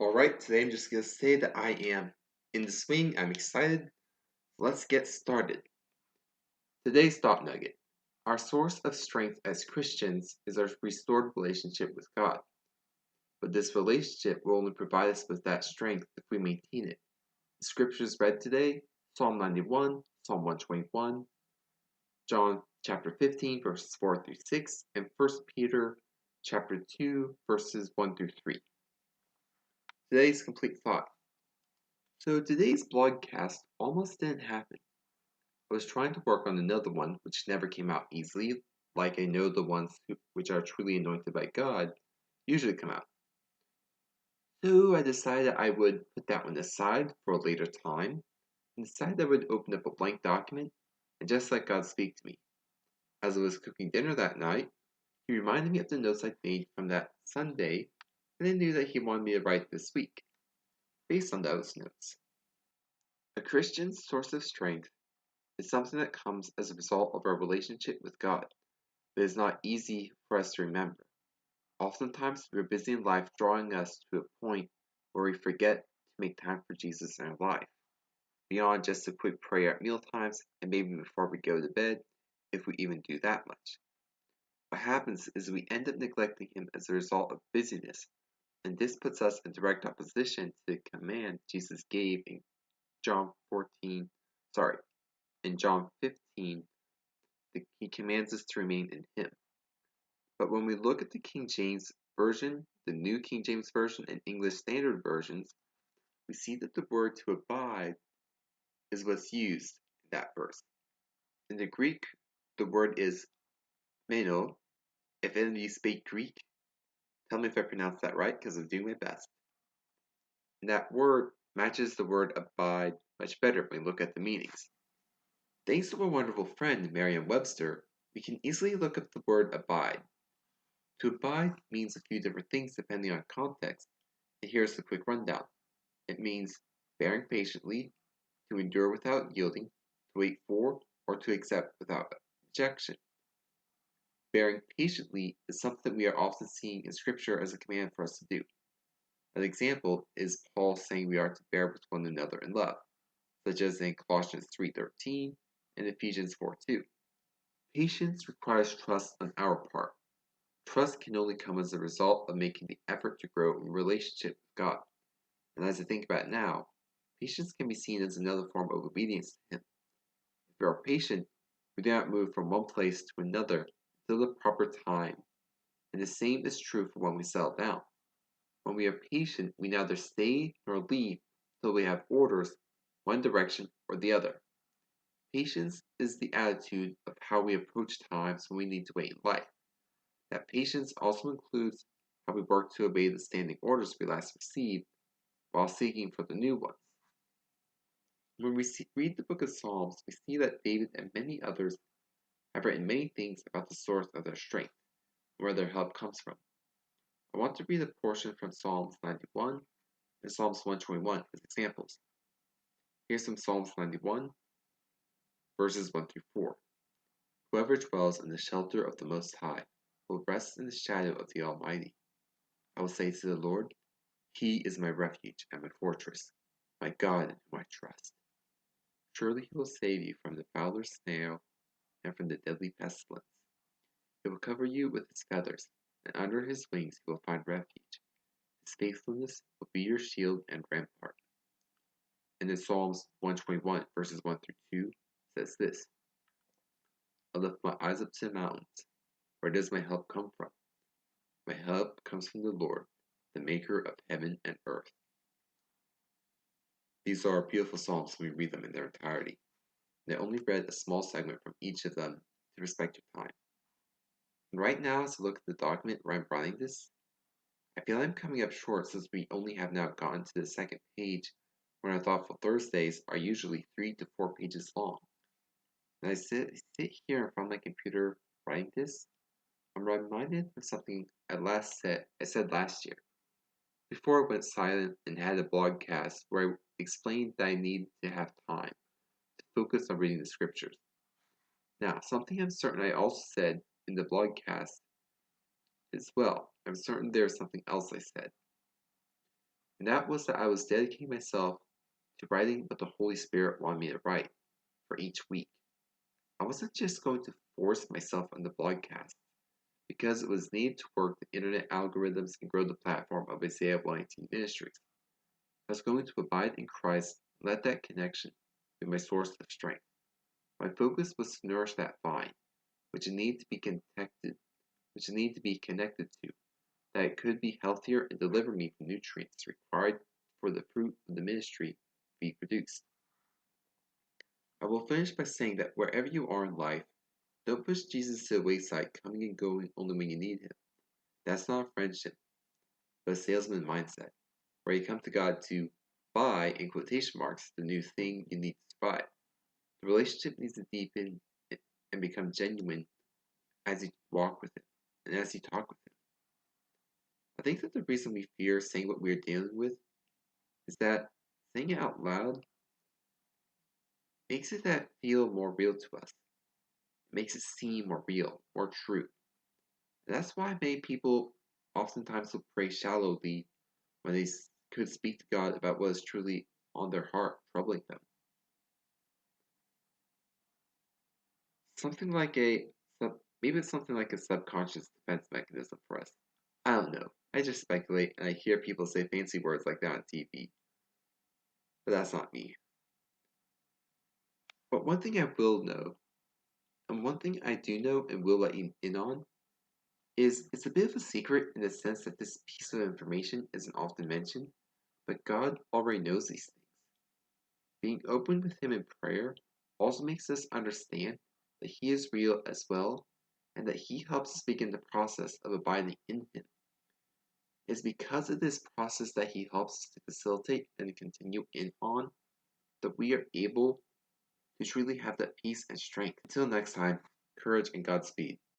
Alright, today I'm just going to say that I am in the swing. I'm excited. Let's get started. Today's thought nugget. Our source of strength as Christians is our restored relationship with God. But this relationship will only provide us with that strength if we maintain it. The scriptures read today, Psalm 91, Psalm 121, John chapter 15, verses 4 through 6, and 1 Peter chapter 2, verses 1 through 3. Today's complete thought. So today's blogcast almost didn't happen. I was trying to work on another one which never came out easily, like I know the ones which are truly anointed by God usually come out. So I decided I would put that one aside for a later time, and decided I would open up a blank document and just let God speak to me. As I was cooking dinner that night, He reminded me of the notes I'd made from that Sunday, and I knew that He wanted me to write this week, based on those notes. A Christian's source of strength is something that comes as a result of our relationship with God. It is not easy for us to remember. Oftentimes, we are busy in life drawing us to a point where we forget to make time for Jesus in our life, beyond just a quick prayer at mealtimes and maybe before we go to bed, if we even do that much. What happens is we end up neglecting Him as a result of busyness, and this puts us in direct opposition to the command Jesus gave in John 15, He commands us to remain in Him. But when we look at the King James Version, the New King James Version, and English Standard Versions, we see that the word to abide is what's used in that verse. In the Greek, the word is meno. If any of you speak Greek, tell me if I pronounce that right, because I'm doing my best. And that word matches the word abide much better when we look at the meanings. Thanks to our wonderful friend Merriam-Webster, we can easily look up the word abide. To abide means a few different things depending on context, and here's the quick rundown. It means bearing patiently, to endure without yielding, to wait for, or to accept without objection. Bearing patiently is something we are often seeing in Scripture as a command for us to do. An example is Paul saying we are to bear with one another in love, such as in Colossians 3:13 and Ephesians 4:2. Patience requires trust on our part. Trust can only come as a result of making the effort to grow in relationship with God. And as I think about it now, patience can be seen as another form of obedience to Him. If we are patient, we do not move from one place to another until the proper time. And the same is true for when we settle down. When we are patient, we neither stay nor leave until we have orders, one direction or the other. Patience is the attitude of how we approach times when we need to wait in life. That patience also includes how we work to obey the standing orders we last received while seeking for the new ones. When we read the book of Psalms, we see that David and many others have written many things about the source of their strength and where their help comes from. I want to read a portion from Psalms 91 and Psalms 121 as examples. Here's from Psalms 91, verses 1 through 4. Whoever dwells in the shelter of the Most High will rest in the shadow of the Almighty. I will say to the Lord, He is my refuge and my fortress, my God in whom I trust. Surely He will save you from the fowler's snare and from the deadly pestilence. He will cover you with His feathers, and under His wings you will find refuge. His faithfulness will be your shield and rampart. And in Psalms 121, verses 1 through 2, says this: I lift my eyes up to the mountains. Where does my help come from? My help comes from the Lord, the maker of heaven and earth. These are beautiful psalms when we read them in their entirety. And I only read a small segment from each of them to respect your time. And right now, as I look at the document where I'm writing this, I feel I'm coming up short since we only have now gotten to the second page, when our Thoughtful Thursdays are usually 3 to 4 pages long. And I sit here in front of my computer writing this, I'm reminded of something I said last year, before I went silent and had a blogcast where I explained that I need to have time to focus on reading the scriptures. Now, something I'm certain I also said in the blogcast as well. I'm certain there's something else I said. and that was that I was dedicating myself to writing what the Holy Spirit wanted me to write for each week. I wasn't just going to force myself on the broadcast because it was needed to work the internet algorithms and grow the platform of Isaiah 119 Ministries. I was going to abide in Christ and let that connection be my source of strength. My focus was to nourish that vine, which needed to be connected to, that it could be healthier and deliver me the nutrients required for the fruit of the ministry to be produced. I will finish by saying that wherever you are in life, don't push Jesus to the wayside, coming and going only when you need him. That's not a friendship, but a salesman mindset, where you come to God to buy, in quotation marks, the new thing you need to buy. The relationship needs to deepen and become genuine as you walk with him and as you talk with him. I think that the reason we fear saying what we're dealing with is that saying it out loud makes it that feel more real to us. It makes it seem more real, more true. And that's why many people oftentimes will pray shallowly when they could speak to God about what is truly on their heart, troubling them. Something like maybe it's something like a subconscious defense mechanism for us. I don't know. I just speculate and I hear people say fancy words like that on TV. But that's not me. But one thing I will know, and one thing I do know and will let you in on, is it's a bit of a secret in the sense that this piece of information isn't often mentioned, but God already knows these things. Being open with Him in prayer also makes us understand that He is real as well, and that He helps us begin the process of abiding in Him. It's because of this process that He helps us to facilitate and continue in on that we are able to truly have that peace and strength. Until next time, courage and Godspeed.